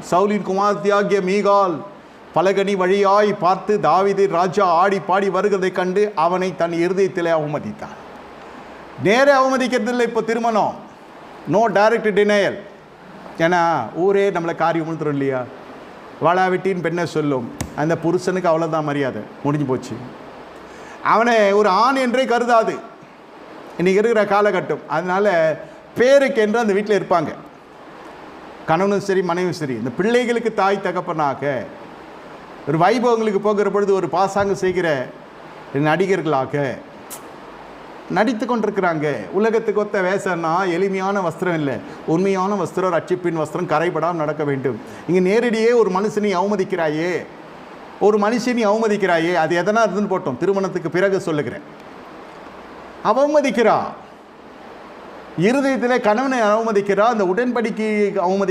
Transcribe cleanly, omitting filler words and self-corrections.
சவுலின் குமாரத்தியாகிய மீகால் பலகனி வழியாய் பார்த்து தாவீது ராஜா ஆடி பாடி வருகிறதை கண்டு அவனை தன் இருதயத்திலே அவமதித்தான். நேரே அவமதிக்கிறதில்லை. இப்போ திருமணம் நோ டைரக்ட் டினையல். ஏன்னா ஊரே நம்மளை காரியம் உழுத்துறோம் இல்லையா? வாழாவிட்டின்னு பெண்ணை சொல்லும். அந்த புருஷனுக்கு அவ்வளோதான் மரியாதை, முடிஞ்சு போச்சு. அவனை ஒரு ஆண் என்றே கருதாது இன்றைக்கி இருக்கிற காலகட்டம். அதனால் பேருக்கு என்று அந்த வீட்டில் இருப்பாங்க, கணவனும் சரி மனைவியும் சரி. இந்த பிள்ளைகளுக்கு தாய் தகப்பனாக ஒரு வைபவங்களுக்கு போகிற பொழுது ஒரு பாசாங்கு செய்கிற நடிகர்களாக நடித்து கொண்டிருக்கிறாங்க. உலகத்துக்கு ஒத்த வேஷம்னா எளிமையான வஸ்திரம் இல்லை, உண்மையான வஸ்திரம், ரட்சிப்பின் வஸ்திரம், கரைபடாமல் நடக்க வேண்டும். இங்கே நேரடியே ஒரு மனுஷனை அவமதிக்கிறாயே, ஒரு மனுஷனை அவமதிக்கிறாயே, அது எதனா இருந்துன்னு போட்டோம், திருமணத்துக்கு பிறகு சொல்லுகிறேன். அவமதிக்கிறா, இருதயத்தில் கணவனை அவமதிக்கிறா, அந்த உடன்படிக்கை அவமதி